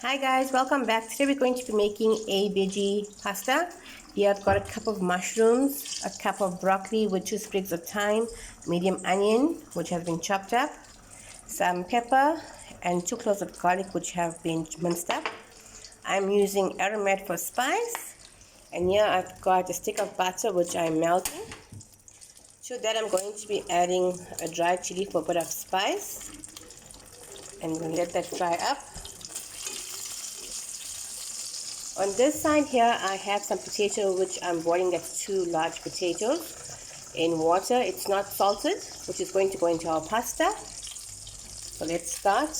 Hi guys, welcome back. Today we're going to be making a veggie pasta. Here I've got a cup of mushrooms, a cup of broccoli with 2 sprigs of thyme, medium onion which has been chopped up, some pepper and 2 cloves of garlic which have been minced up. I'm using aromat for spice, and here I've got a stick of butter which I'm melting. To that I'm going to be adding a dried chili for a bit of spice, and we'll let that fry up. On this side here I have some potato which I'm boiling. That's 2 large potatoes in water. It's not salted, which is going to go into our pasta. So let's start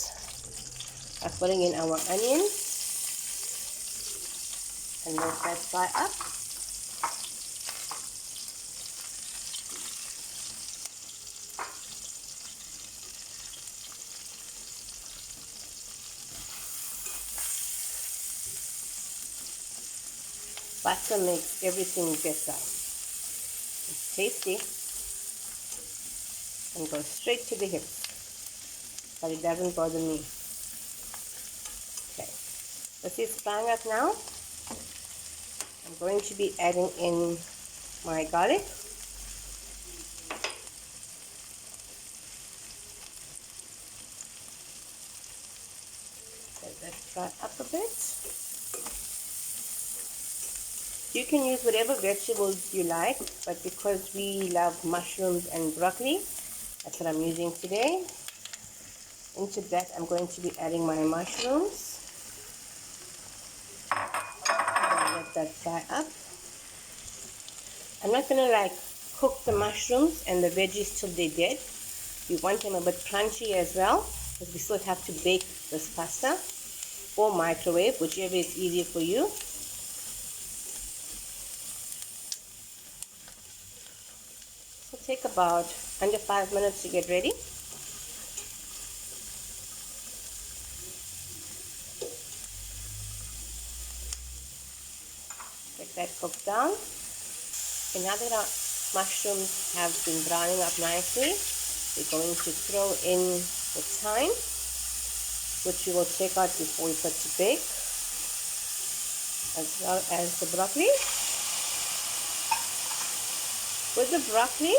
by putting in our onions and let that fry up. Butter makes everything better. It's tasty and goes straight to the hips, but it doesn't bother me. Okay, this is frying up now. I'm going to be adding in my garlic. Let that fry up a bit. You can use whatever vegetables you like, but because we love mushrooms and broccoli, that's what I'm using today. Into that I'm going to be adding my mushrooms. Let that fry up. I'm not going to cook the mushrooms and the veggies till they're dead. We want them a bit crunchy as well, because we still have to bake this pasta or microwave, whichever is easier for you. It'll take about under 5 minutes to get ready. Let that cook down. And now that our mushrooms have been browning up nicely, we're going to throw in the thyme, which we will take out before we put to bake, as well as the broccoli. With the broccoli,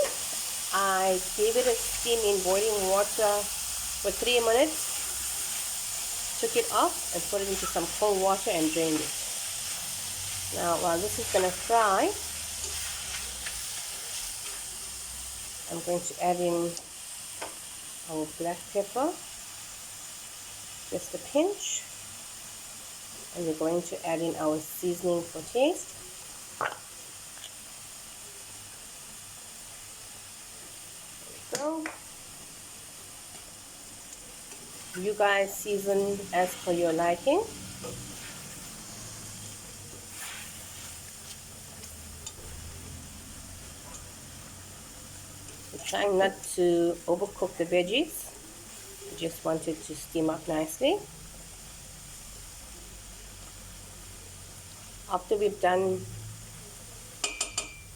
I gave it a steam in boiling water for 3 minutes, took it off and put it into some cold water and drained it. Now while this is going to fry, I'm going to add in our black pepper, just a pinch, and we're going to add in our seasoning for taste. So you guys season as per your liking. We're trying not to overcook the veggies. I just want it to steam up nicely. After we've done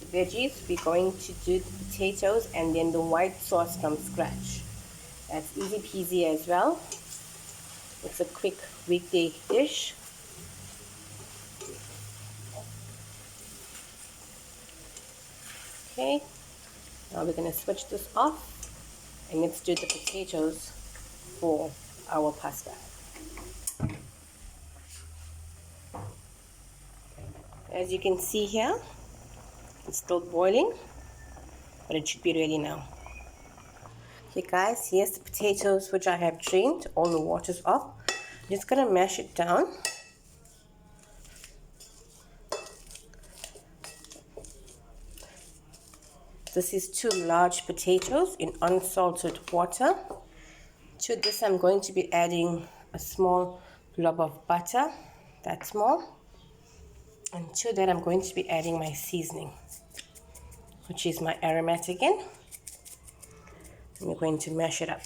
the veggies, we're going to do the potatoes and then the white sauce from scratch. That's easy peasy as well. It's a quick weekday dish. Okay, now we're going to switch this off and let's do the potatoes for our pasta. As you can see here, it's still boiling, but it should be ready now. Okay guys, here's the potatoes which I have drained, all the water's off. I'm just going to mash it down. This is 2 large potatoes in unsalted water. To this I'm going to be adding a small blob of butter, that small. And to that I'm going to be adding my seasoning, which is my aromat again. And we're going to mash it up.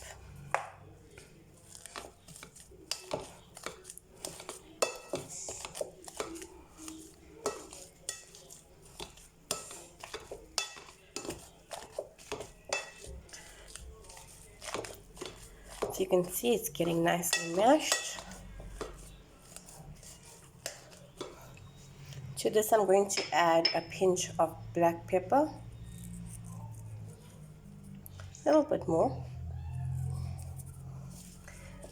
So you can see it's getting nicely mashed. To this, I'm going to add a pinch of black pepper, a little bit more.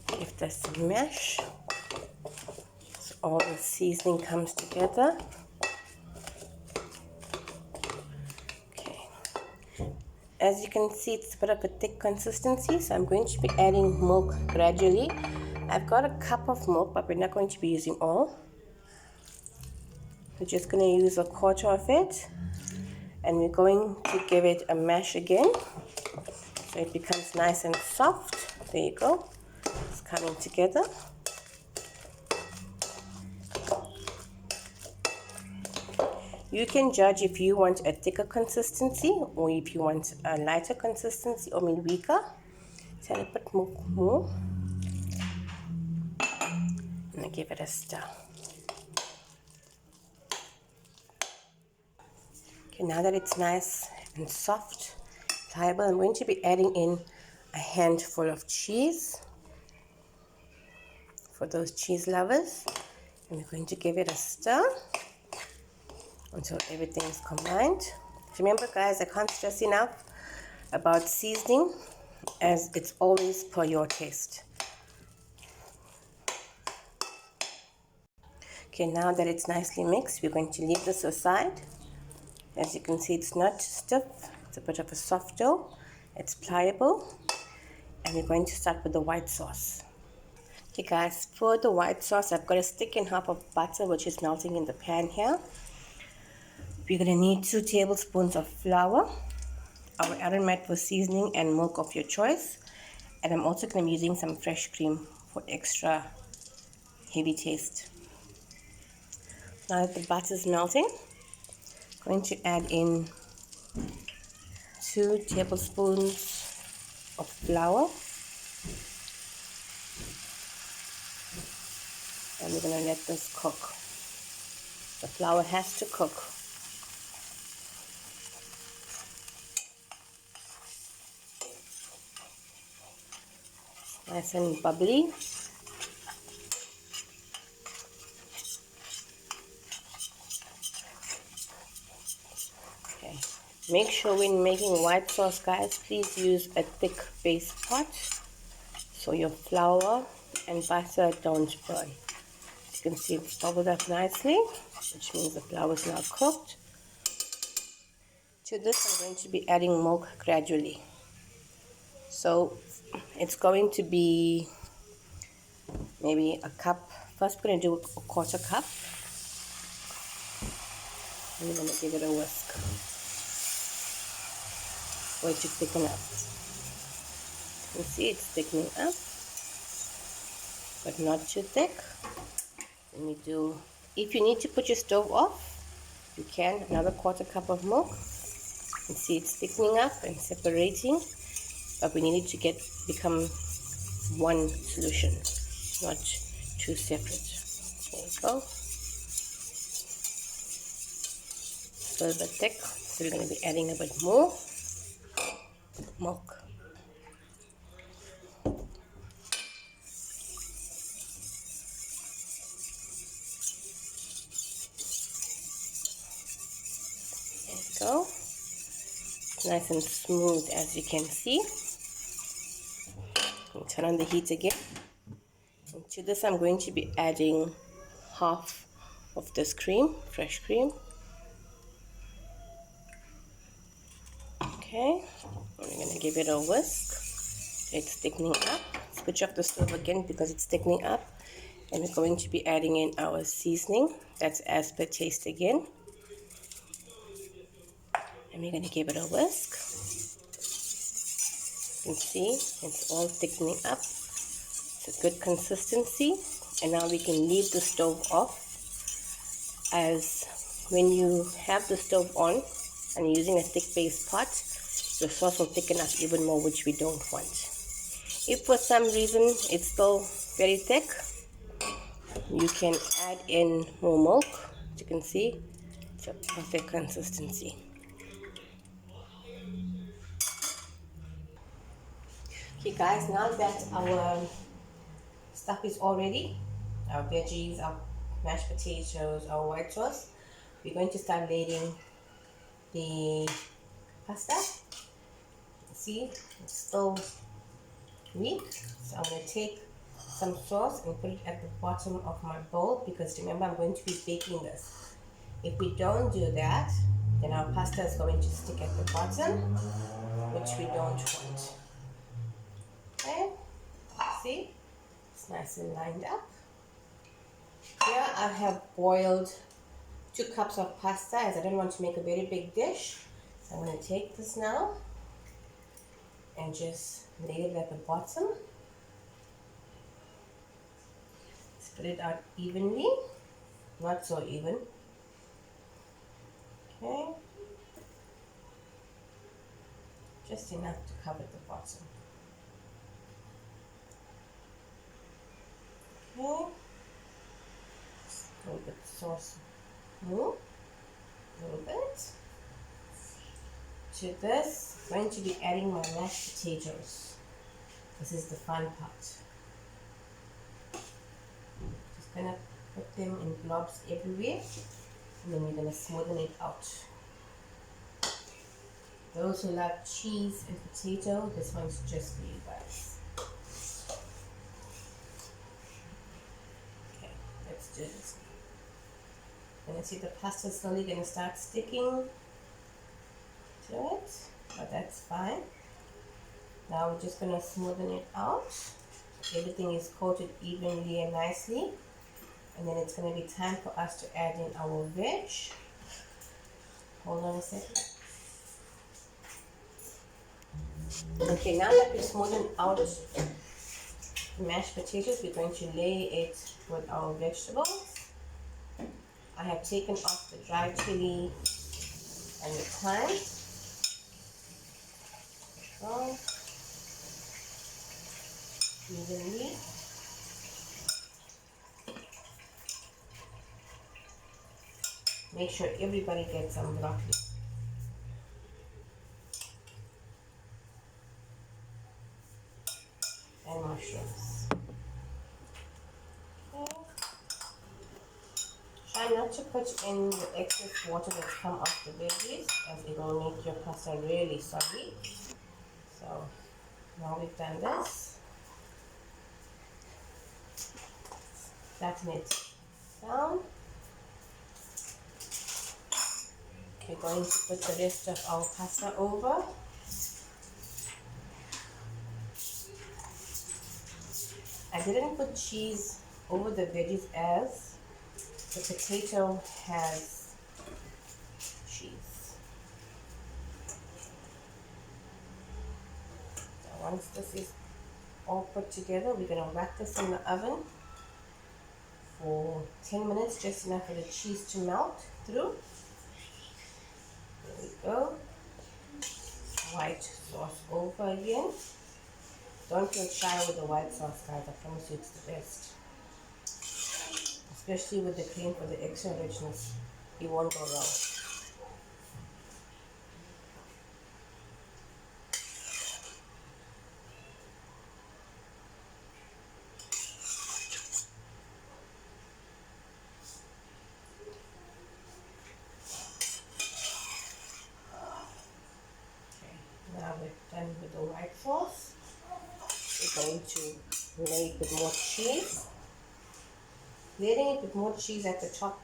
Give this a mash so all the seasoning comes together. Okay. As you can see, it's a bit of a thick consistency, so I'm going to be adding milk gradually. I've got a cup of milk, but we're not going to be using all. We're just going to use a quarter of it, and we're going to give it a mash again so it becomes nice and soft. There you go. It's coming together. You can judge if you want a thicker consistency or if you want a lighter consistency or maybe weaker. So I'll put more. And I give it a stir. Okay, now that it's nice and soft, pliable, I'm going to be adding in a handful of cheese for those cheese lovers. And we're going to give it a stir until everything is combined. Remember guys, I can't stress enough about seasoning, as it's always per your taste. Okay, now that it's nicely mixed, we're going to leave this aside. As you can see, it's not stiff, it's a bit of a soft dough, it's pliable, and we're going to start with the white sauce. Okay guys, for the white sauce, I've got a stick and a half of butter which is melting in the pan here. We're going to need 2 tablespoons of flour, our aromat for seasoning, and milk of your choice. And I'm also going to be using some fresh cream for extra heavy taste. Now that the butter is melting, I'm going to add in 2 tablespoons of flour. And we're going to let this cook. The flour has to cook. Nice and bubbly. Okay. Make sure when making white sauce, guys, please use a thick base pot so your flour and butter don't burn. As you can see, it's bubbled up nicely, which means the flour is now cooked. To this, I'm going to be adding milk gradually. So it's going to be maybe a cup. First, we're going to do a quarter cup. And we're going to give it a whisk for it to thicken up. You can see it's thickening up, but not too thick. Then we do, if you need to put your stove off, you can. Another quarter cup of milk. You can see it's thickening up and separating, but we need it to become one solution, not 2 separate. There you go. It's a little bit thick, so we're going to be adding a bit more milk. There you go. It's nice and smooth, as you can see. Turn on the heat again. And to this, I'm going to be adding half of this cream, fresh cream. Okay, and we're going to give it a whisk. It's thickening up. Switch off the stove again because it's thickening up. And we're going to be adding in our seasoning. That's as per taste again. And we're going to give it a whisk. You can see it's all thickening up. It's a good consistency. And now we can leave the stove off, as when you have the stove on and you're using a thick base pot, the sauce will thicken up even more, which we don't want. If for some reason it's still very thick, you can add in more milk. As you can see, it's a perfect consistency. Okay guys, now that our stuff is all ready, our veggies, our mashed potatoes, our white sauce, we're going to start layering the pasta. See, it's still weak, so I'm going to take some sauce and put it at the bottom of my bowl, because remember, I'm going to be baking this. If we don't do that, then our pasta is going to stick at the bottom, which we don't want. Okay, see, it's nice and lined up. Here I have boiled 2 cups of pasta, as I don't want to make a very big dish. So I'm going to take this now and just lay it at the bottom. Spread it out evenly, not so even. Okay, just enough to cover the bottom. Okay, just a little bit sauce more, a little bit. To this, I'm going to be adding my mashed potatoes. This is the fun part. Just gonna put them in blobs everywhere, and then we're gonna smoothen it out. Those who love cheese and potato, this one's just for you guys. Okay, let's do this. And you see the pasta slowly gonna start sticking to it, but that's fine. Now we're just gonna smoothen it out so everything is coated evenly and nicely, and then it's gonna be time for us to add in our veg. Hold on a second. Okay, now that we've smoothened out the mashed potatoes, we're going to lay it with our vegetables. I have taken off the dry chili and the thyme. So, evenly. Make sure everybody gets some broccoli. And mushrooms. Okay. Try not to put in the excess water that's come off the veggies, as it will make your pasta really soggy. So now we've done this, flatten it down. We're going to put the rest of our pasta over. I didn't put cheese over the veggies as the potato has cheese. So once this is all put together, we're going to wrap this in the oven for 10 minutes, just enough for the cheese to melt through. There we go. White sauce over again. Don't feel shy with the white sauce, guys. I promise you it's the best. Especially with the cream for the extra richness. It won't go wrong. Okay, now we're done with the white sauce. We're going to lay it with more cheese. Layering it with more cheese at the top,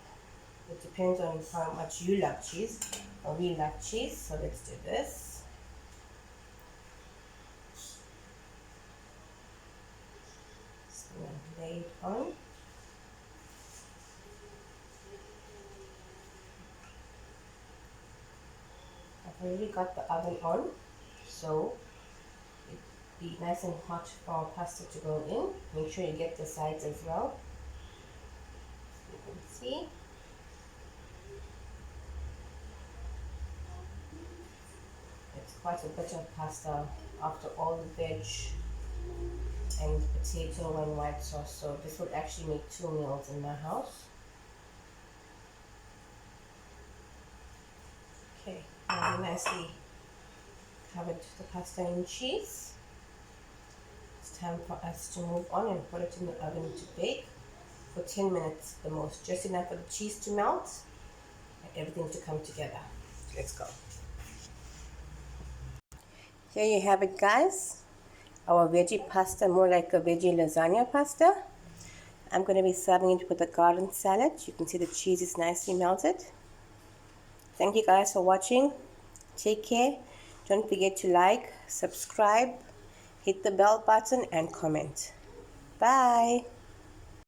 it depends on how much you love cheese, or we love cheese. So let's do this. Just gonna lay it on. I've already got the oven on, so be nice and hot for our pasta to go in. Make sure you get the sides as well. You can see. It's quite a bit of pasta after all the veg and potato and white sauce, so this would actually make 2 meals in my house. Okay, now we nicely covered the pasta in cheese. It's time for us to move on and put it in the oven to bake for 10 minutes the most, just enough for the cheese to melt everything to come together. Let's go. Here you have it, guys. Our veggie pasta, more like a veggie lasagna pasta. I'm going to be serving it with a garden salad. You can see the cheese is nicely melted. Thank you guys for watching. Take care. Don't forget to like, subscribe, hit the bell button and comment. Bye.